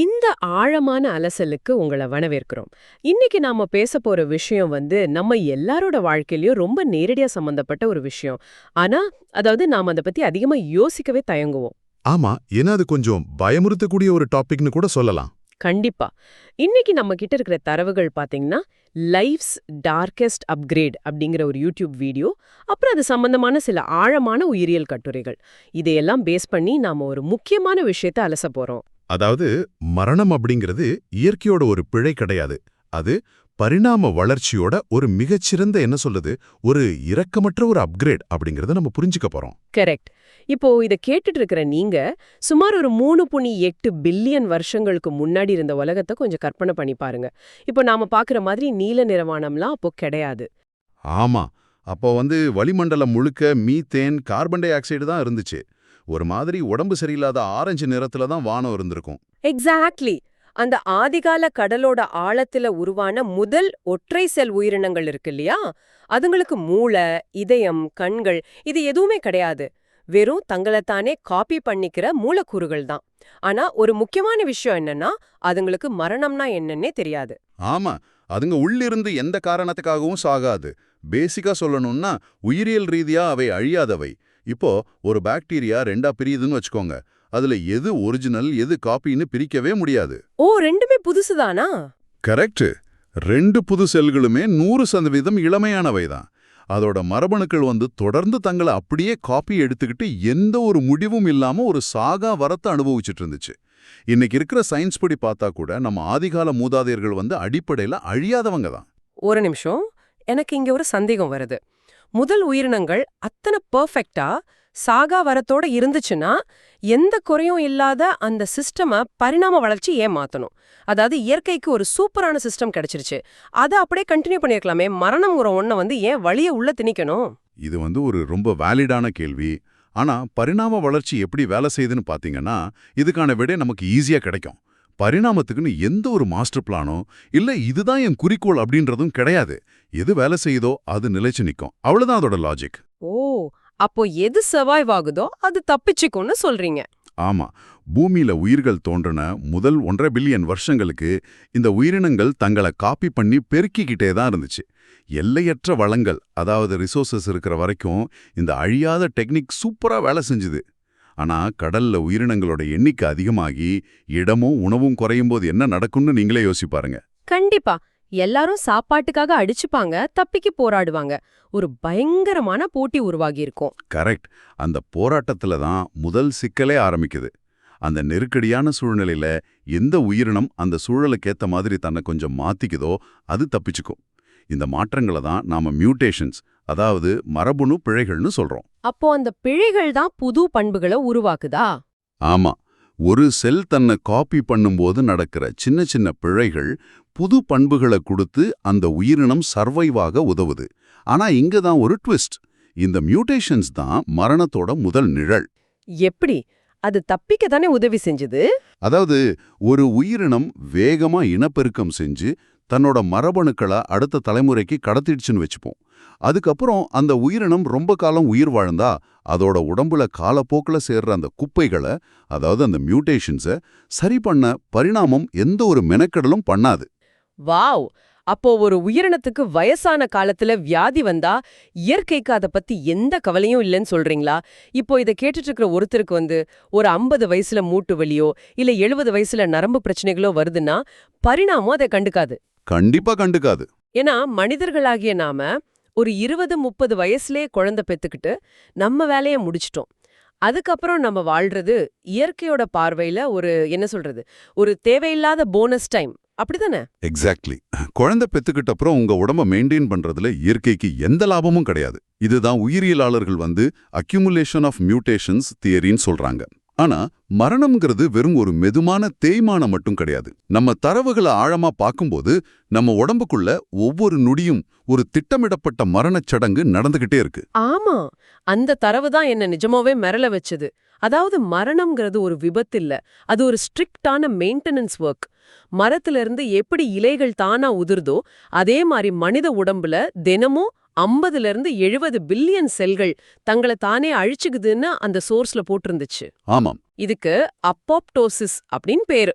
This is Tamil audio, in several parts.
இந்த ஆழமான அலசலுக்கு உங்கள வரவேற்கிறோம். இன்னைக்கு நாம பேச போற விஷயம் நம்ம எல்லாரோட வாழ்க்கையிலயும் ரொம்ப நேரடியா சம்பந்தப்பட்ட ஒரு விஷயம். ஆனா, நாம அத பத்தி அதிகமா யோசிக்கவே தயங்குவோம். ஆமா, ஏன்னா அது கொஞ்சம் பயமுறுத்தக்கூடிய ஒரு டாபிக்னு கூட சொல்லலாம். கண்டிப்பா. இன்னைக்கு நம்ம கிட்ட இருக்கிற தரவுகள் பாத்தீங்கன்னா, லைஃப்ஸ் டார்க்கெஸ்ட் அப்கிரேட் அப்படிங்கிற ஒரு யூடியூப் வீடியோ, அப்புறம் அது சம்பந்தமான சில ஆழமான உயிரியல் கட்டுரைகள். இதையெல்லாம் பேஸ் பண்ணி நாம ஒரு முக்கியமான விஷயத்த அலச போறோம். அதாவது, மரணம் அப்படிங்கிறது இயற்கையோட ஒரு பிழை கிடையாது. அது பரிணாம வளர்ச்சியோட ஒரு மிகச்சிறந்த ஒரு இரக்கமற்ற ஒரு அப்கிரேட் அப்படிங்கறத நம்ம புரிஞ்சுக்க போறோம். கரெக்ட். இப்போ இத கேட்டுட்டு இருக்கிற நீங்க, சுமார் ஒரு 3.8 பில்லியன் வருஷங்களுக்கு முன்னாடி இருந்த உலகத்த கொஞ்சம் கற்பனை பண்ணி பாருங்க. இப்போ நாம பாக்குற மாதிரி நீல நிறவானம்லாம் அப்போ கிடையாது. ஆமா, அப்போ வளிமண்டலம் முழுக்க மீத்தேன், கார்பன் டை ஆக்சைடு தான் இருந்துச்சு. ஒரு மாதிரி உடம்பு சரியில்லாத ஆரஞ்சு நிறத்துல தான் வானம் இருந்திருக்கும். எக்ஸாக்ட்லி. அந்த ஆதிகால கடலோட ஆழத்துல உருவான முதல் ஒற்றை செல் உயிரினங்கள் இருக்கு இல்லையா, அதுங்களுக்கு மூளை, இதயம், கண்கள் இது எதுவுமே கிடையாது. வெறும் தங்களைத்தானே காப்பி பண்ணிக்கிற மூலக்கூறுகள் தான். ஆனா ஒரு முக்கியமான விஷயம் என்னன்னா, அதுங்களுக்கு மரணம்னா என்னன்னே தெரியாது. ஆமா, அதுங்க உள்ளிருந்து எந்த காரணத்துக்காகவும் சாகாது. பேசிக்கா சொல்லணும்னா, உயிரியல் ரீதியா அவை அழியாதவை. இப்போ ஒரு பாக்டீரியா ரெண்டா பிரியுதுன்னு வச்சுக்கோங்க. அதுல எது ஒரிஜினல் எது காப்பின்னு பிரிக்கவே முடியாது. ஓ, ரெண்டுமே புதுசுதானா? கரெக்ட். ரெண்டு புது செல்களுமே 100% இளமையானவை தான். அதோட மரபணுக்கள் தொடர்ந்து தங்களை அப்படியே காப்பி எடுத்துக்கிட்டு எந்த ஒரு முடிவும் இல்லாம ஒரு சாகா வரத்தை அனுபவிச்சுட்டு இருந்துச்சு. இன்னைக்கு இருக்கிற சயின்ஸ் படி பார்த்தா கூட நம்ம ஆதிகால மூதாதையர்கள் அடிப்படையில அழியாதவங்க தான். ஒரு நிமிஷம், எனக்கு இங்க ஒரு சந்தேகம் வருது. முதல் உயிரினங்கள் அத்தனை பெர்ஃபெக்ட்டா சாகா வரத்தோட இருந்துச்சுன்னா, எந்த குறையும் இல்லாத அந்த சிஸ்டம பரிணாம வளர்ச்சி ஏன் மாத்தணும்? அதாவது இயற்கைக்கு ஒரு சூப்பரான சிஸ்டம் கிடைச்சிருச்சு, அதை அப்படியே கண்டினியூ பண்ணிருக்கலாமே. மரணம்ங்கிற ஒன்ன ஏன் வழிய உள்ள திணிக்கணும்? இது ஒரு ரொம்ப வேலிடான கேள்வி. ஆனா பரிணாம வளர்ச்சி எப்படி வேலை செய்யுதுன்னு பாத்தீங்கன்னா, இதுக்கான விடை நமக்கு ஈஸியா கிடைக்கும். பரிணாமத்துக்குன்னு எந்த ஒரு மாஸ்டர் பிளானோ இல்ல இதுதான் என் குறிக்கோள் அப்படின்றதும் கிடையாது. எது வேலை செய்யுதோ அது நிலைச்சு நிக்கும். அவ்வளவுதான் அதோட லாஜிக். ஓ, அப்போ எது சர்வைவ் ஆகுதோ அது தப்பிச்சுக்கும்னு சொல்றீங்க. ஆமா, பூமியில உயிர்கள் தோன்றின முதல் 1.5 பில்லியன் வருஷங்களுக்கு இந்த உயிரினங்கள் தங்களை காப்பி பண்ணி பெருக்கிக்கிட்டே தான் இருந்துச்சு. எல்லையற்ற வளங்கள், அதாவது ரிசோர்சஸ் இருக்கிற வரைக்கும் இந்த அழியாத டெக்னிக் சூப்பரா வேலை செஞ்சுது. ஆனா கடல்ல உயிரினங்களோட எண்ணிக்கை அதிகமாகி இடமும் உணவும் குறையும் போது என்ன நடக்கும்னு நீங்களே யோசிப்பாருங்க. கண்டிப்பா. எல்லாரும் சாப்பாட்டுக்காக அடிச்சுப்பாங்க, தப்பிக்கு போராடுவாங்க. ஒரு பயங்கரமான போட்டி உருவாகி இருக்கும். கரெக்ட். அந்த போராட்டத்துல தான் முதல் சிக்கலே ஆரம்பிக்குது. அந்த நெருக்கடியான சூழ்நிலையில எந்த உயிரினம் அந்த சூழலுக்கு ஏத்த மாதிரி தன்னை கொஞ்சம் மாத்திக்குதோ அது தப்பிச்சுக்கும். இந்த மாற்றங்களை தான் நாம மியூட்டேஷன்ஸ், அதாவது மரபணு பிழைகள்னு சொல்றோம். அப்போ அந்த பிழைகள் தான் புது பண்புகளை உருவாக்குதா? ஆமா, ஒரு செல் தன்னை காப்பி பண்ணும்போது நடக்கிற சின்ன சின்ன பிழைகள் புது பண்புகளை கொடுத்து அந்த உயிரினம் சர்வைவாக உதவுது. ஆனா இங்க தான் ஒரு ட்விஸ்ட். இந்த மியூட்டேஷன்ஸ் தான் மரணத்தோட முதல் நிழல். எப்படி? அது தப்பிக்க தானே உதவி செஞ்சது? அதாவது ஒரு உயிரினம் வேகமா இனப்பெருக்கம் செஞ்சு தன்னோட மரபணுக்களை அடுத்த தலைமுறைக்கு கடத்திடுச்சுன்னு வச்சுப்போம். அதுக்கப்புறம் அந்த உயிரினம் ரொம்ப காலம் உயிர் வாழ்ந்தா அதோட உடம்புல காலப்போக்கில் சேர்ற அந்த குப்பைகளை, அதாவது அந்த மியூட்டேஷன்ஸை சரி பண்ண பரிணாமம் எந்த ஒரு மெனக்கெடலும் பண்ணாது. வாவ்! அப்போ ஒரு உயிரினத்துக்கு வயசான காலத்துல வியாதி வந்தா இயற்கைக்கு அதை பத்தி எந்த கவலையும் இல்லைன்னு சொல்றீங்களா? இப்போ இதை கேட்டுட்டு இருக்கிற ஒருத்தருக்கு ஒரு 50 வயசுல மூட்டு வலியோ இல்ல 70 வயசுல நரம்பு பிரச்சனைகளோ வருதுன்னா பரிணாமம் அதை கண்டுக்காது. கண்டிப்பா கண்டுக்காது. ஏன்னா மனிதர்களாகிய நாம ஒரு 20-30 வயசுலயே குழந்தை பெத்துக்கிட்டு நம்ம வேலையை முடிச்சிட்டோம். அதுக்கப்புறம் நம்ம வாழ்றது இயற்கையோட பார்வையில ஒரு தேவையில்லாத போனஸ் டைம், அப்படிதானே? எக்ஸாக்ட்லி. குழந்தை பெத்துக்கிட்ட அப்புறம் உங்க உடம்ப மெயின்டைன் பண்றதுல இயற்கைக்கு எந்த லாபமும் கிடையாது. இதுதான் உயிரியலாளர்கள் அக்யூமுலேஷன் ஆஃப் மியூட்டேஷன்ஸ் தியரின்னு சொல்றாங்க. ஆனா மரணம்ங்கிறது வெறும் ஒரு மெதுமான தேய்மானம் மட்டும் கிடையாது. நம்ம தரவுகளை ஆழமா பார்க்கும்போது நம்ம உடம்புக்குள்ள ஒவ்வொரு நொடியும் ஒரு திட்டமிடப்பட்ட மரணச் சடங்கு நடந்துகிட்டே இருக்கு. ஆமா, அந்த தரவு தான் என்ன நிஜமாவே மிரள வச்சது. அதாவது மரணம்ங்கிறது ஒரு விபத்து இல்ல, அது ஒரு ஸ்ட்ரிக்டான மெயின்டெனன்ஸ் ஒர்க். மரத்துல இருந்து எப்படி இலைகள் தானா உதிர்தோ அதே மாதிரி மனித உடம்புல தினமும் 50-70 பில்லியன் செல்கள் தங்களை தானே அழிச்சுக்குதுன்னு அந்த சோர்ஸ்ல போட்டிருந்துச்சு. ஆமாம், இதுக்கு அப்போப்டோசிஸ் அப்படின்னு பேரு.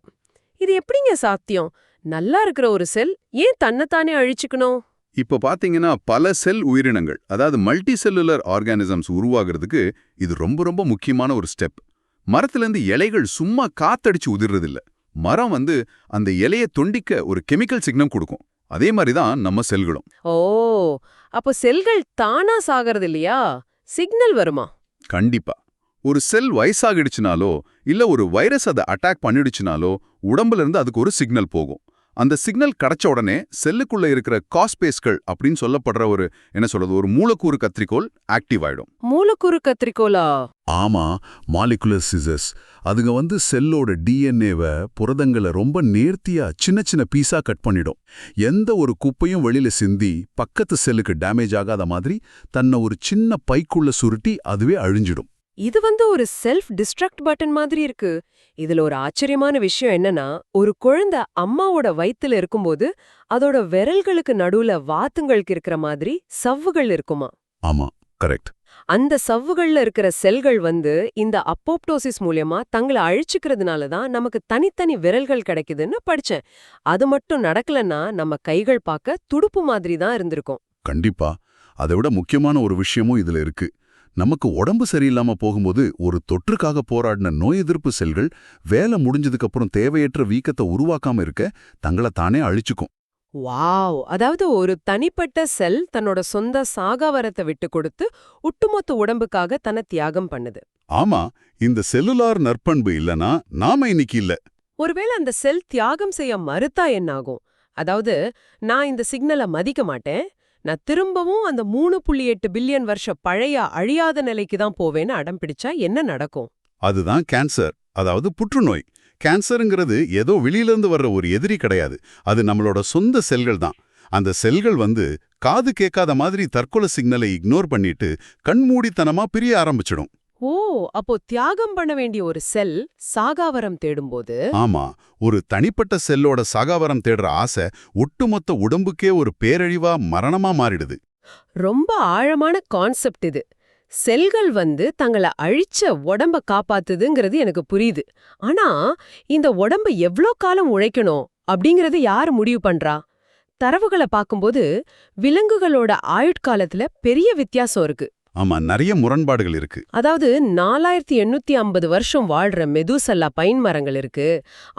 இது எப்படிங்க சாத்தியம்? நல்லா இருக்கிற ஒரு செல் ஏன் தன்னைத்தானே அழிச்சுக்கணும்? இப்போ பாத்தீங்கன்னா பல செல் உயிரினங்கள், அதாவது மல்டி செல்லுலர் ஆர்கானிசம்ஸ் உருவாகிறதுக்கு இது ரொம்ப ரொம்ப முக்கியமான ஒரு ஸ்டெப். மரத்திலிருந்து இலைகள் சும்மா காத்தடிச்சு உதிர்றதில்ல. மரம் அந்த இலையை தொண்டிக்க ஒரு கெமிக்கல் சிக்னல் கொடுக்கும். அதே மாதிரி தான் நம்ம செல்களும். ஓ, அப்போ செல்கள் தானா சாகிறது இல்லையா? சிக்னல் வருமா? கண்டிப்பா. ஒரு செல் வயசாகிடுச்சுனாலோ இல்ல ஒரு வைரஸ் அதை அட்டாக் பண்ணிடுச்சுனாலோ உடம்புல இருந்து அதுக்கு ஒரு சிக்னல் போகும். அந்த சிக்னல் கிடைச்ச உடனே செல்லுக்குள்ள இருக்கிற காஸ்பேஸ்கள் அப்படின்னு சொல்லப்படுற ஒரு மூலக்கூறு கத்திரிக்கோள் ஆக்டிவ் ஆயிடும். மூலக்கூறு கத்திரிக்கோளா? ஆமா, மாலிகுலர் சிசர்ஸ். அதுங்க செல்லோட டிஎன்ஏவை புரதங்களை ரொம்ப நேர்த்தியா சின்ன சின்ன பீஸா கட் பண்ணிடும். எந்த ஒரு குப்பையும் வெளியில சிந்தி பக்கத்து செல்லுக்கு டேமேஜ் ஆகாத மாதிரி தன்னை ஒரு சின்ன பைக்குள்ள சுருட்டி அதுவே அழிஞ்சிடும். இது ஒரு செல்ஃப் டிஸ்ட்ரக்ட் பட்டன் மாதிரி இருக்கு. இதுல ஒரு ஆச்சரியமான விஷயம் என்னன்னா, ஒரு குழந்தை அம்மாவோட வயித்துல இருக்கும்போது அதோட விரல்களுக்கு நடுவுல வாத்துங்களுக்கு இருக்கிற மாதிரி சவ்வுகள் இருக்குமா? ஆமா, கரெக்ட். அந்த சவ்வுகள்ல இருக்கிற செல்கள் இந்த அப்போப்டோசிஸ் மூலியமா தங்களை அழிச்சுக்கிறதுனால தான் நமக்கு தனித்தனி விரல்கள் கிடைக்குதுன்னு படிச்சேன். அது மட்டும் நடக்கலன்னா நம்ம கைகள் பார்க்க துடுப்பு மாதிரி தான் இருந்திருக்கும். கண்டிப்பா. அதை விட முக்கியமான ஒரு விஷயமும் இதுல இருக்கு. நமக்கு உடம்பு சரியில்லாம போகும்போது ஒரு தொற்றுக்காக போராடின நோய் எதிர்ப்பு செல்கள் வேலை முடிஞ்சதுக்கு அப்புறம் தேவையற்ற வீக்கத்தை உருவாக்காம இருக்க தங்களை தானே அழிச்சுக்கும். வாவ்! அதாவது ஒரு தனிப்பட்ட செல் தன்னோட சொந்த சாகாவரத்தை விட்டு கொடுத்து ஒட்டுமொத்த உடம்புக்காக தன்னை தியாகம் பண்ணுது. ஆமா, இந்த செல்லுலார் நற்பண்பு இல்லனா நாம இன்னைக்கு இல்ல. ஒருவேளை அந்த செல் தியாகம் செய்ய மறுத்தா என்னாகும்? அதாவது, நான் இந்த சிக்னலை மதிக்க மாட்டேன், நான் திரும்பவும் அந்த 3.8 பில்லியன் வருஷ பழைய அழியாத நிலைக்கு தான் போவேன்னு அடம் பிடிச்சா என்ன நடக்கும்? அதுதான் கேன்சர், அதாவது புற்றுநோய். கேன்சருங்கிறது ஏதோ வெளியிலிருந்து வர்ற ஒரு எதிரி கிடையாது. அது நம்மளோட சொந்த செல்கள் தான். அந்த செல்கள் காது கேட்காத மாதிரி தற்கொலை சிக்னலை இக்னோர் பண்ணிட்டு கண்மூடித்தனமா பிரிய ஆரம்பிச்சிடும். ஓ, அப்போ தியாகம் பண்ண வேண்டிய ஒரு செல் சாகாவரம் தேடும்போது. ஆமா, ஒரு தனிப்பட்ட செல்லோட சாகாவரம் தேடுற ஆசை ஒட்டுமொத்த உடம்புக்கே ஒரு பேரழிவா மரணமா மாறிடுது. ரொம்ப ஆழமான கான்செப்ட் இது. செல்கள் தங்களை அழிச்ச உடம்ப காப்பாத்துதுங்கிறது எனக்கு புரியுது. ஆனா இந்த உடம்பு எவ்ளோ காலம் உழைக்கணும் அப்படிங்கறது யாரு முடிவு பண்றா? தரவுகளை பார்க்கும்போது விலங்குகளோட ஆயுட்காலத்துல பெரிய வித்தியாசம் இருக்கு. ஆமா, நிறைய முரண்பாடுகள் இருக்கு. அதாவது 4850 வருஷம் வாழ்ற மெதுசல்லா பைன் மரங்கள் இருக்கு,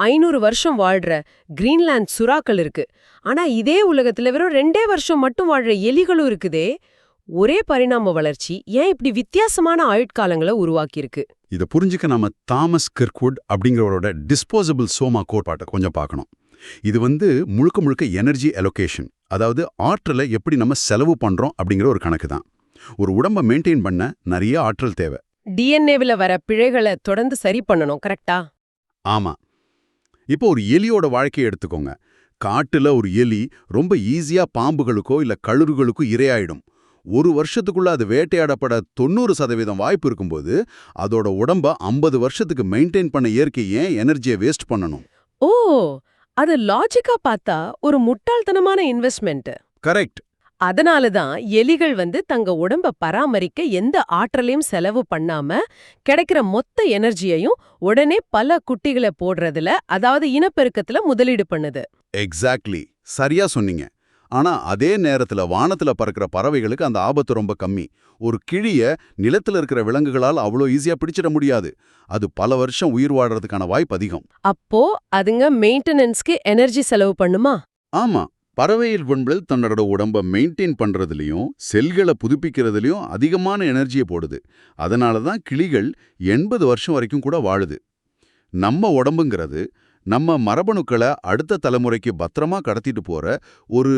500 வருஷம் வாழ்ற கிரீன்லாந்து சுறாக்கள் இருக்கு. ஆனா இதே உலகத்துல வெறும் 2 வருஷம் மட்டும் வாழ்ற எலிகளும் இருக்குதே. ஒரே பரிணாம வளர்ச்சி ஏன் இப்படி வித்தியாசமான ஆயுட்காலங்களை உருவாக்கியிருக்கு? இதை புரிஞ்சுக்க நாம தாமஸ் கிர்க்வுட் அப்படிங்கிறவரோட டிஸ்போசபிள் சோமா கோட்பாட்டை கொஞ்சம் பார்க்கணும். இது முழுக்க முழுக்க எனர்ஜி அலோகேஷன், அதாவது ஆற்றலை எப்படி நம்ம செலவு பண்றோம் அப்படிங்கிற ஒரு கணக்கு தான். ஒரு உடம்ப மெயின்டைன் பண்ண நிறைய ஆற்றல் தேவை. டிஎன்ஏவில் வர பிழைகளை தொடர்ந்து சரி பண்ணணும், கரெக்டா? ஆமா. இப்போ ஒரு எலியோட வாழ்க்கையை எடுத்துக்கோங்க. காட்டுல ஒரு எலி ரொம்ப ஈஸியா பாம்புகளுக்கோ இல்ல கழுறுகளுக்கோ இரையாயிடும். ஒரு வருஷத்துக்குள்ள அது வேட்டையாடப்பட 90% வாய்ப்பு இருக்கும்போது அதோட உடம்ப 50 வருஷத்துக்கு மெயின்டைன் பண்ண இயற்கை ஏன் எனர்ஜியை வேஸ்ட் பண்ணணும்? ஓ, அது லாஜிக்கா பார்த்தா ஒரு முட்டாள்தனமான இன்வெஸ்ட்மெண்ட். கரெக்ட். அதனாலதான் எலிகள் தங்க உடம்ப பராமரிக்க எந்த ஆற்றலையும் செலவு பண்ணாம கிடைக்கிற மொத்த எனர்ஜியையும் உடனே பல குட்டிகளை போடுறதுல, அதாவது இனப்பெருக்கத்துல முதலீடு பண்ணுது. எக்ஸாக்ட்லி, சரியா சொன்னீங்க. ஆனா அதே நேரத்துல வானத்துல பறக்கிற பறவைகளுக்கு அந்த ஆபத்து ரொம்ப கம்மி. ஒரு கிழிய நிலத்துல இருக்கிற விலங்குகளால் அவ்வளோ ஈஸியா பிடிச்சிட முடியாது. அது பல வருஷம் உயிர் வாழறதுக்கான வாய்ப்பு அதிகம். அப்போ அதுங்க மெயின்டெனன்ஸ்க்கு எனர்ஜி செலவு பண்ணுமா? ஆமா, பறவையில் ஒன்றில் தன்னோட உடம்ப மெயின்டைன் பண்றதுலயும் செல்களை புதுப்பிக்கிறதுலயும் அதிகமான எனர்ஜியை போடுது. அதனால தான் கிளிகள் 80 வருஷம் வரைக்கும் கூட வாழுது. நம்ம உடம்புங்கிறது நம்ம மரபணுக்களை அடுத்த தலைமுறைக்கு பத்திரமா கடத்திட்டு போற ஒரு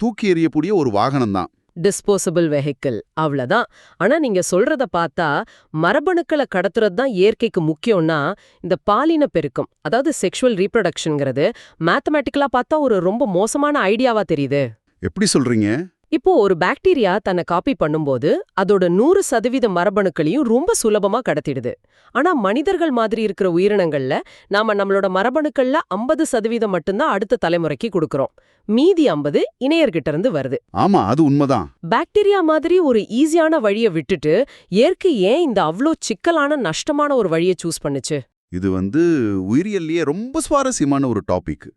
தூக்கி எறியக்கூடிய ஒரு வாகனம் தான். டிஸ்போசபிள் வெஹிக்கிள், அவ்வளவுதான். ஆனா நீங்க சொல்றத பார்த்தா மரபணுக்களை கடத்துறது தான் இயற்கைக்கு முக்கியம்னா, இந்த பாலின பெருக்கம், அதாவது செக்ஷுவல் ரீப்ரொடக்ஷன்ங்கிறது மேத்தமேட்டிக்கலா பார்த்தா ஒரு ரொம்ப மோசமான ஐடியாவா தெரியுது. எப்படி சொல்றீங்க? இப்போ ஒரு பாக்டீரியா தன்னை காப்பி பண்ணும்போது அதோட 100% மரபணுக்களையும் ரொம்ப சுலபமா கடத்திடுது. ஆனா மனிதர்கள் மாதிரி இருக்கிற உயிரினங்கள்ல நாம நம்மளோட மரபணுக்கள்ல 50% மட்டும்தான் அடுத்த தலைமுறைக்கு கொடுக்கறோம். மீதி 50 இணையர்கிட்ட இருந்து வருது. ஆமா, அது உண்மைதான். பாக்டீரியா மாதிரி ஒரு ஈஸியான வழியை விட்டுட்டு இயற்கை ஏன் இந்த அவ்ளோ சிக்கலான நஷ்டமான ஒரு வழியை சூஸ் பண்ணுச்சு? இது உயிரியல்லையே ரொம்ப சுவாரஸ்யமான ஒரு டாபிக்.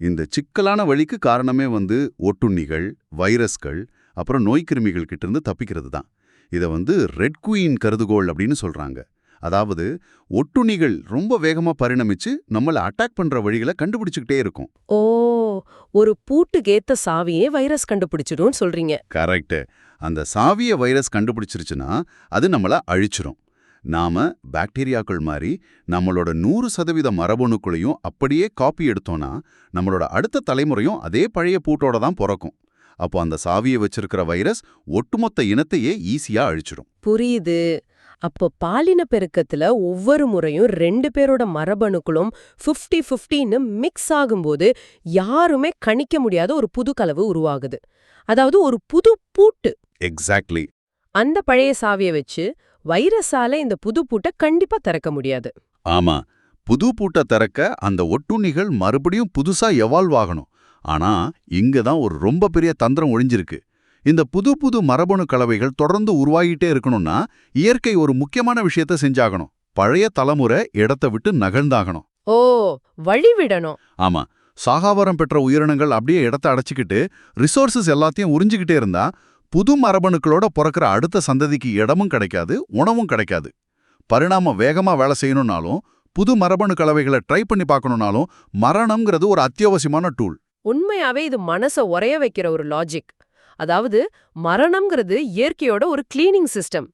இந்த சிக்கலான வழிக்கு காரணமே ஒட்டுண்ணிகள், வைரஸ்கள், அப்புறம் நோய்க்கிருமிகள் கிட்ட இருந்து தப்பிக்கிறது தான். இதை ரெட் குயின் கருதுகோள் அப்படின்னு சொல்றாங்க. அதாவது ஒட்டுண்ணிகள் ரொம்ப வேகமா பரிணமிச்சு நம்மள அட்டாக் பண்ற வழிகளை கண்டுபிடிச்சுக்கிட்டே இருக்கும். ஓ, ஒரு பூட்டுக்கேத்த சாவியே வைரஸ் கண்டுபிடிச்சிடும்னு சொல்றீங்க. கரெக்ட். அந்த சாவிய வைரஸ் கண்டுபிடிச்சிருச்சுன்னா அது நம்மள அழிச்சிரும். நாம பாக்டீரியாக்கள் மாதிரி நம்மளோட 100% மரபணுக்களையும் அப்படியே காப்பி எடுத்தோம்னா நம்மளோட அடுத்த தலைமுறையும் அதே பழைய பூட்டோட தான் பிறக்கும். அப்போ அந்த சாவியை வச்சிருக்கிற வைரஸ் ஒட்டுமொத்த இனத்தையே ஈஸியா அழிச்சிடும். புரியுது. அப்போ பாலின பெருக்கத்துல ஒவ்வொரு முறையும் 2 பேரோட மரபணுக்களும் 50-50ன்னு மிக்ஸ் ஆகும்போது யாருமே கணிக்க முடியாத ஒரு புது கலவு உருவாகுது. அதாவது ஒரு புது பூட்டு. எக்ஸாக்ட்லி. அந்த பழைய சாவியை வச்சு வைரஸால இந்த புது பூட்டை கண்டிப்பா திறக்க முடியாது. ஆமா, புது பூட்டை திறக்க அந்த ஒட்டுண்ணிகள் மறுபடியும் புதுசா எவால்வ் ஆகணும். ஆனா இங்க தான் ஒரு ரொம்ப பெரிய தந்திரம் ஒளிஞ்சிருக்கு. இந்த புது புது மரபணு கலவைகள் தொடர்ந்து உருவாகிட்டே இருக்கணும்னா இயற்கை ஒரு முக்கியமான விஷயத்த செஞ்சாகணும். பழைய தலைமுறை இடத்தை விட்டு நகர்ந்தாகணும். ஓ, வழிவிடணும். ஆமா, சாகாவரம் பெற்ற உயிரினங்கள் அப்படியே இடத்த அடைச்சிக்கிட்டு ரிசோர்சஸ் எல்லாத்தையும் உறிஞ்சிக்கிட்டே இருந்தா புது மரபணுக்களோட பிறக்கிற அடுத்த சந்ததிக்கு இடமும் கிடைக்காது, உணவும் கிடைக்காது. பரிணாமம் வேகமா வேலை செய்யணும்னாலும் புது மரபணு கலவைகளை ட்ரை பண்ணி பார்க்கணும்னாலும் மரணம்ங்கிறது ஒரு அத்தியாவசியமான டூல். உண்மையாவே இது மனச உறைய வைக்கிற ஒரு லாஜிக். அதாவது மரணம்ங்கிறது இயற்கையோட ஒரு கிளீனிங் சிஸ்டம்,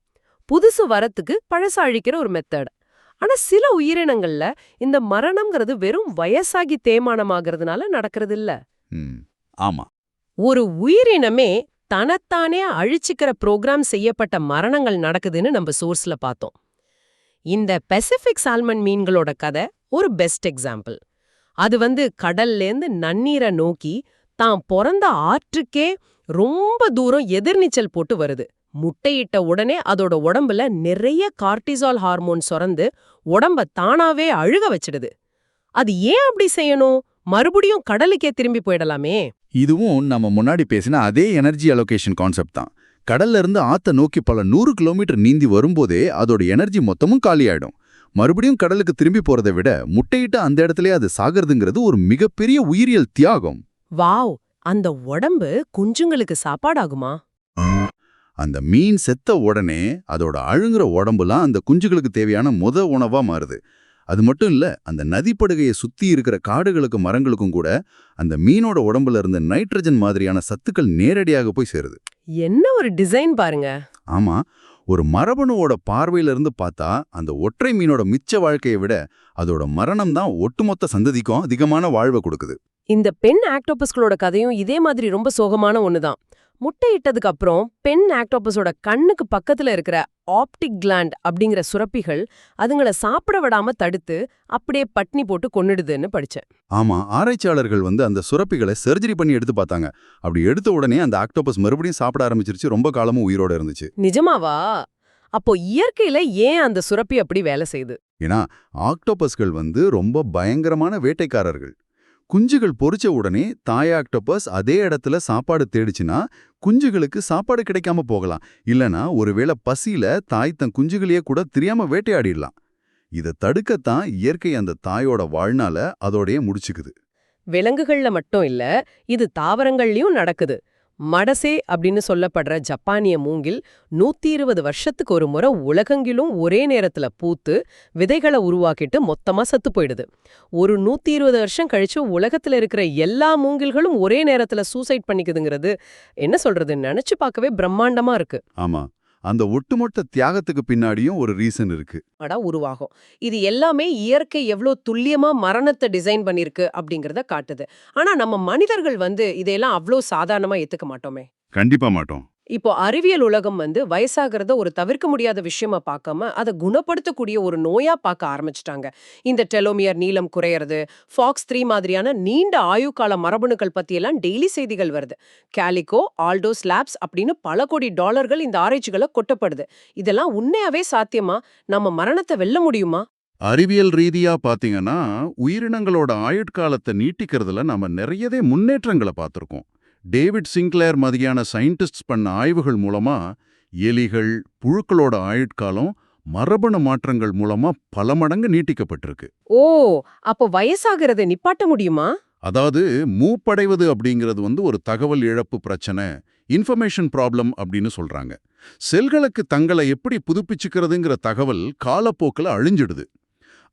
புதுசு வரத்துக்கு பழச அழிக்கிற ஒரு மெத்தட். ஆனா சில உயிரினங்கள்ல இந்த மரணம்ங்கிறது வெறும் வயசாகி தேய்மானமாகறதுனால நடக்கிறது இல்ல. ஆமா, ஒரு உயிரினமே தனத்தானே அழிச்சுக்கிற புரோகிராம் செய்யப்பட்ட மரணங்கள் நடக்குதுன்னு நம்ம சோர்ஸ்ல பார்த்தோம். இந்த பசிபிக் சால்மன் மீன்களோட கதை ஒரு பெஸ்ட் எக்ஸாம்பிள். அது கடல்லேருந்து நன்னீரை நோக்கி தான் பிறந்த ஆற்றுக்கே ரொம்ப தூரம் எதிர்நீச்சல் போட்டு வருது. முட்டையிட்ட உடனே அதோட உடம்புல நிறைய கார்டிசால் ஹார்மோன் சுரந்து உடம்ப தானாவே அழுக வச்சிடுது. அது ஏன் அப்படி செய்யணும்? மறுபடியும் கடலுக்கே திரும்பி போயிடலாமே. இதுவும் நம்ம முன்னாடி பேசின அதே எனர்ஜி அலோகேஷன் கான்செப்ட் தான். கடல்ல இருந்து ஆத்த நோக்கி பல 100 கிலோமீட்டர் நீந்தி வரும்போதே அதோட எனர்ஜி மொத்தமும் காலியாயிடும். மறுபடியும் கடலுக்கு திரும்பி போறதை விட முட்டையிட்ட அந்த இடத்துலயே அது சாகிறதுங்கிறது ஒரு மிகப்பெரிய உயிரியல் தியாகம். வாவ், அந்த உடம்பு குஞ்சுங்களுக்கு சாப்பாடாகுமா? அந்த மீன் செத்த உடனே அதோட அழுங்குற உடம்புலாம் அந்த குஞ்சுகளுக்கு தேவையான உணவா மாறுது. அது மட்டும் இல்ல, அந்த நதிப்படுகையை சுத்தி இருக்கிற காடுகளுக்கும் மரங்களுக்கும் கூட அந்த மீனோட உடம்புல இருந்த நைட்ரஜன் மாதிரியான சத்துக்கள் நேரடியாக போய் சேருது. என்ன ஒரு டிசைன் பாருங்க. ஆமா, ஒரு மரபணுவோட பார்வையிலிருந்து பார்த்தா அந்த ஒற்றை மீனோட மிச்ச வாழ்க்கையை விட அதோட மரணம் தான் ஒட்டுமொத்த சந்ததிக்கும் அதிகமான வாழ்வை கொடுக்குது. இந்த பெண் ஆக்டோபஸ்களோட கதையும் இதே மாதிரி ரொம்ப சோகமான ஒண்ணுதான். முட்டையிட்டதுக்கு அப்புறம் பெண் ஆக்டோபஸோட கண்ணுக்கு பக்கத்துல இருக்கிற ஆப்டிக் கிளாண்ட் அப்படிங்கிற சுரப்பிகள் அதுங்களை சாப்பிட விடாம தடுத்து அப்படியே பட்னி போட்டு கொன்னுடுதுன்னு படிச்சேன். ஆமா, ஆராய்ச்சியாளர்கள் அந்த சுரப்பிகளை சர்ஜரி பண்ணி எடுத்து பார்த்தாங்க. அப்படி எடுத்த உடனே அந்த ஆக்டோபஸ் மறுபடியும் சாப்பிட ஆரம்பிச்சிருச்சு. ரொம்ப காலமும் உயிரோட இருந்துச்சு. நிஜமாவா? அப்போ இயற்கையில ஏன் அந்த சுரப்பி அப்படி வேலை செய்யுது? ஏன்னா ஆக்டோபஸ்கள் ரொம்ப பயங்கரமான வேட்டைக்காரர்கள். குஞ்சுகள் பொரிச்ச உடனே தாய் ஆக்டோபஸ் அதே இடத்துல சாப்பாடு தேடிச்சுன்னா குஞ்சுகளுக்கு சாப்பாடு கிடைக்காம போகலாம். இல்லனா ஒருவேளை பசியில தாய் தன் குஞ்சுகளையே கூட தெரியாம வேட்டையாடிடலாம். இதை தடுக்கத்தான் இயற்கை அந்த தாயோட வாழ்நாள அதோடய முடிச்சுக்குது. விலங்குகள்ல மட்டும் இல்ல, இது தாவரங்கள்லயும் நடக்குது. மடசே அப்படின்னு சொல்லப்படுற ஜப்பானிய மூங்கில் 120 வருஷத்துக்கு ஒரு முறை உலகெங்கிலும் ஒரே நேரத்துல பூத்து விதைகளை உருவாக்கிட்டு மொத்தமா சத்து போயிடுது. ஒரு 120 வருஷம் கழிச்சு உலகத்துல இருக்கிற எல்லா மூங்கில்களும் ஒரே நேரத்துல சூசைட் பண்ணிக்குதுங்கிறது என்ன சொல்றது, நினைச்சு பார்க்கவே பிரம்மாண்டமா இருக்கு. ஆமா, அந்த ஒட்டுமொத்த தியாகத்துக்கு பின்னாடியும் ஒரு ரீசன் இருக்கு. உருவாகும். இது எல்லாமே இயற்கை எவ்வளோ துல்லியமா மரணத்தை டிசைன் பண்ணிருக்கு அப்படிங்கறத காட்டுது. ஆனா நம்ம மனிதர்கள் இதையெல்லாம் அவ்வளோ சாதாரணமா ஏத்துக்க மாட்டோமே. கண்டிப்பா மாட்டோம். இப்போ அறிவியல் உலகம் வயசாகிறத ஒரு தவிர்க்க முடியாத விஷயமா பார்க்காம அதை குணப்படுத்தக்கூடிய ஒரு நோயா பார்க்க ஆரம்பிச்சிட்டாங்க. இந்த டெலோமியர் நீளம் குறையறது, FOX3 மாதிரியான நீண்ட ஆயுக்கால மரபணுக்கள் பத்தியெல்லாம் டெய்லி செய்திகள் வருது. கேலிகோ, ஆல்டோஸ் லேப்ஸ் அப்படின்னு பல கோடி டாலர்கள் இந்த ஆராய்ச்சிகளை கொட்டப்படுது. இதெல்லாம் உண்மையாவே சாத்தியமா? நம்ம மரணத்தை வெல்ல முடியுமா? அறிவியல் ரீதியா பாத்தீங்கன்னா உயிரினங்களோட ஆயுட்காலத்தை நீட்டிக்கிறதுல நாம நிறையவே முன்னேற்றங்களை பார்த்திருக்கோம். டேவிட் சிங்க்லேர் மாதிரியான சயின்டிஸ்ட்ஸ் பண்ண ஆய்வுகள் மூலமா எலிகள், புழுக்களோட ஆயுட்காலம் மரபணு மாற்றங்கள் மூலமா பல மடங்கு நீட்டிக்கப்பட்டிருக்கு. ஓ, அப்போ வயசாகிறதை நிப்பாட்ட முடியுமா? அதாவது மூப்படைவது அப்படிங்கிறது ஒரு தகவல் இழப்பு பிரச்சனை, இன்ஃபர்மேஷன் ப்ராப்ளம் அப்படின்னு சொல்றாங்க. செல்களுக்கு தங்களை எப்படி புதுப்பிச்சுக்கிறதுங்கிற தகவல் காலப்போக்கில் அழிஞ்சிடுது.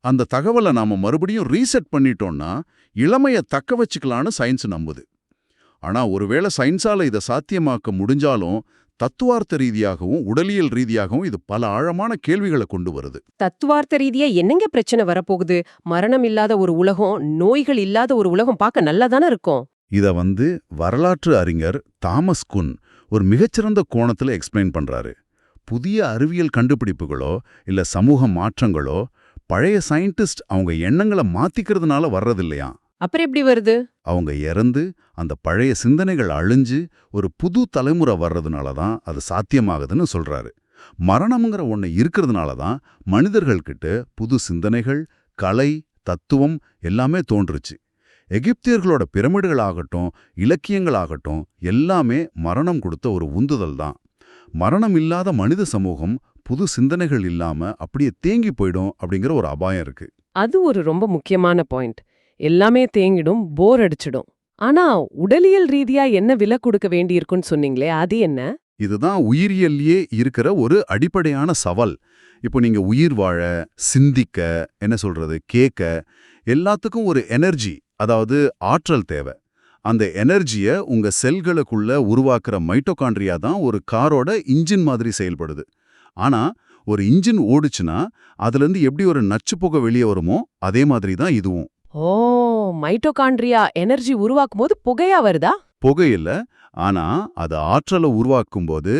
அந்த தகவலை நாம மறுபடியும் ரீசெட் பண்ணிட்டோம்னா இளமையை தக்க வச்சுக்கலான்னு சயின்ஸ் நம்புது. ஆனா ஒருவேளை சயின்ஸால இதை சாத்தியமாக்க முடிஞ்சாலும் தத்துவார்த்த ரீதியாகவும் உடலியல் ரீதியாகவும் இது பல ஆழமான கேள்விகளை கொண்டு வருது. தத்துவார்த்த ரீதியா என்னங்க பிரச்சனை வரப்போகுது? மரணம் இல்லாத ஒரு உலகம், நோய்கள் இல்லாத ஒரு உலகம் பார்க்க நல்லாதானே இருக்கும். இத வரலாற்று அறிஞர் தாமஸ் குன் ஒரு மிகச்சிறந்த கோணத்துல எக்ஸ்பிளைன் பண்றாரு. புதிய அறிவியல் கண்டுபிடிப்புகளோ இல்ல சமூக மாற்றங்களோ பழைய சயின்டிஸ்ட் அவங்க எண்ணங்களை மாத்திக்கிறதுனால வர்றதில்லையா. அப்புறம் எப்படி வருது? அவங்க இறந்து அந்த பழைய சிந்தனைகள் அழிஞ்சு ஒரு புது தலைமுறை வர்றதுனால தான் அது சாத்தியமாகுதுன்னு சொல்றாரு. மரணம்ங்கிற ஒண்ணு இருக்கிறதுனால தான் மனிதர்கள்கிட்ட புது சிந்தனைகள், கலை, தத்துவம் எல்லாமே தோன்றுச்சு. எகிப்தியர்களோட பிரமிடுகள் ஆகட்டும், இலக்கியங்கள் ஆகட்டும், எல்லாமே மரணம் கொடுத்த ஒரு உந்துதல் தான். மரணம் இல்லாத மனித சமூகம் புது சிந்தனைகள் இல்லாம அப்படியே தேங்கி போயிடும் அப்படிங்கிற ஒரு அபாயம் இருக்கு. அது ஒரு ரொம்ப முக்கியமான பாயிண்ட். எல்லாமே தேங்கிடும், போர் அடிச்சிடும். ஆனா உடலியல் ரீதியா என்ன விலை கொடுக்க வேண்டியிருக்குன்னு சொன்னீங்களே, அது என்ன? இதுதான் உயிரியல்லையே இருக்கிற ஒரு அடிப்படையான சவால். இப்போ நீங்க உயிர் வாழ, சிந்திக்க, என்ன சொல்றது, கேட்க, எல்லாத்துக்கும் ஒரு எனர்ஜி, அதாவது ஆற்றல் தேவை. அந்த எனர்ஜியை உங்க செல்களுக்குள்ள உருவாக்குற மைட்டோகாண்ட்ரியா தான் ஒரு காரோட இன்ஜின் மாதிரி செயல்படுது. ஆனா ஒரு இன்ஜின் ஓடுச்சுன்னா அதுலேருந்து எப்படி ஒரு நச்சு புகை வெளியே வருமோ அதே மாதிரி தான் இதுவும். ஓ, மைட்டோகாண்ட்ரியா எனர்ஜி உருவாக்கும் போது புகையா வருதா? புகையில்ல, ஆனா அது ஆற்றலை உருவாக்கும்போது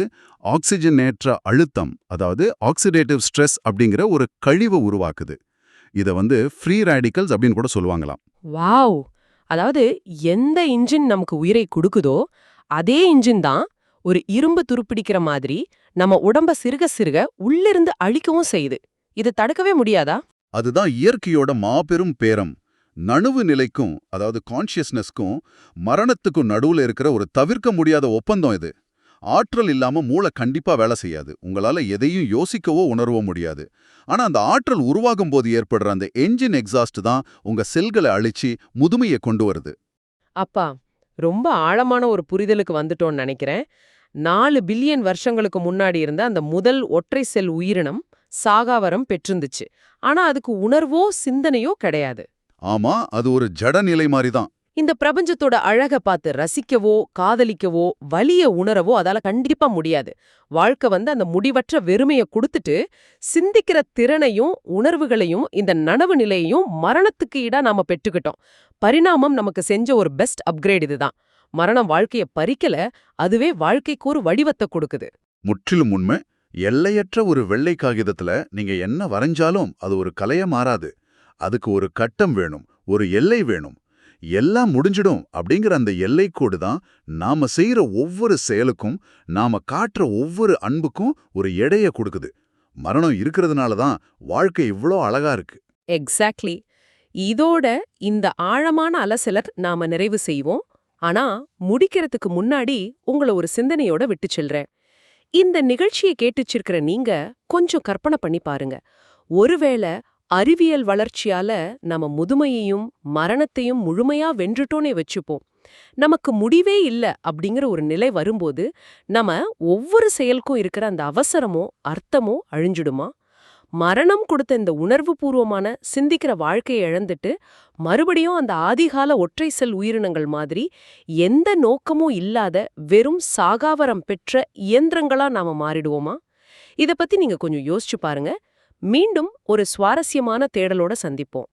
ஆக்சிஜனேற்ற அழுத்தம், அதாவது ஆக்சிடேட்டிவ் ஸ்ட்ரெஸ் அப்படிங்கிற ஒரு கழிவை உருவாக்குது. இதை ஃப்ரீ ரேடிக்கல்ஸ் அப்படின்னு கூட சொல்லுவாங்களாம். வாவ்! அதாவது எந்த இன்ஜின் நமக்கு உயிரை கொடுக்குதோ அதே இன்ஜின் தான் ஒரு இரும்பு துருப்பிடிக்கிற மாதிரி நம்ம உடம்ப சிறுக சிறுக உள்ளிருந்து அழிக்கவும் செய்யுது. இது தடுக்கவே முடியாதா? அதுதான் இயற்கையோட மாபெரும் பேரம். நனவு நிலைக்கும், அதாவது கான்ஷியஸ்னஸ்க்கும் மரணத்துக்கும் நடுவுல இருக்கிற ஒரு தவிர்க்க முடியாத ஒப்பந்தம் இது. ஆற்றல் இல்லாம மூளை கண்டிப்பா வேலை செய்யாது. உங்களால எதையும் யோசிக்கவோ உணரவோ முடியாது. ஆனா அந்த ஆற்றல் உருவாகும் போது ஏற்படுற அந்த என்ஜின் எக்ஸாஸ்ட் தான் உங்க செல்களை அழிச்சு முதுமையை கொண்டு வருது. அப்பா, ரொம்ப ஆழமான ஒரு புரிதலுக்கு வந்துட்டோம்னு நினைக்கிறேன். 4 பில்லியன் வருஷங்களுக்கு முன்னாடி இருந்த அந்த முதல் ஒற்றை செல் உயிரினம் சாகாவரம் பெற்றிருந்துச்சு. ஆனா அதுக்கு உணர்வோ சிந்தனையோ கிடையாது. ஆமா, அது ஒரு ஜட நிலை மாதிரி தான். இந்த பிரபஞ்சத்தோட அழக பார்த்து ரசிக்கவோ காதலிக்கவோ வலிய உணரவோ அதால கண்டிப்பா முடியாது. வாழ்க்கை அந்த முடிவற்ற வெறுமைய கொடுத்துட்டு சிந்திக்கிற திறனையும் உணர்வுகளையும் இந்த நனவு நிலையையும் மரணத்துக்கு ஈடா நாம பெற்றுக்கிட்டோம். பரிணாமம் நமக்கு செஞ்ச ஒரு பெஸ்ட் அப்கிரேட் இதுதான். மரணம் வாழ்க்கைய பறிக்கல, அதுவே வாழ்க்கைக்கு ஒரு வடிவத்தை கொடுக்குது. முற்றிலும் உண்மை. எல்லையற்ற ஒரு வெள்ளை காகிதத்துல நீங்க என்ன வரைஞ்சாலும் அது ஒரு கலையா மாறாது. அதுக்கு ஒரு கட்டம் வேணும், ஒரு எல்லை வேணும். எல்லாம் முடிஞ்சிடும் அப்படிங்கிற அந்த எல்லைக்கோடு தான் நாம செய்யற ஒவ்வொரு செயலுக்கும், நாம காட்டுற ஒவ்வொரு அன்புக்கும் ஒரு எடையை கொடுக்குது. மரணம் இருக்கிறதுனால தான் வாழ்க்கை இவ்ளோ அழகா இருக்கு. எக்ஸாக்ட்லி. இதோட இந்த ஆழமான அலசலர் நாம நிறைவு செய்வோம். ஆனா முடிக்கிறதுக்கு முன்னாடி உங்களை ஒரு சிந்தனையோட விட்டு செல்றேன். இந்த நிகழ்ச்சியை கேட்டுச்சிருக்கிற நீங்க கொஞ்சம் கற்பனை பண்ணி பாருங்க. ஒருவேளை அறிவியல் வளர்ச்சியால நம்ம முதுமையையும் மரணத்தையும் முழுமையா வென்றுட்டோனே வச்சுப்போம். நமக்கு முடிவே இல்ல அப்படிங்கிற ஒரு நிலை வரும்போது நம்ம ஒவ்வொரு செயலுக்கும் இருக்கிற அந்த அவசரமோ அர்த்தமோ அழிஞ்சிடுமா? மரணம் கொடுத்த இந்த உணர்வுபூர்வமான சிந்திக்கிற வாழ்க்கையை இழந்துட்டு மறுபடியும் அந்த ஆதிகால ஒற்றை செல் உயிரினங்கள் மாதிரி எந்த நோக்கமும் இல்லாத வெறும் சாகாவரம் பெற்ற இயந்திரங்களா நாம மாறிடுவோமா? இத பத்தி நீங்க கொஞ்சம் யோசிச்சு பாருங்க. மீண்டும் ஒரு சுவாரஸ்யமான தேடலோட சந்திப்போம்.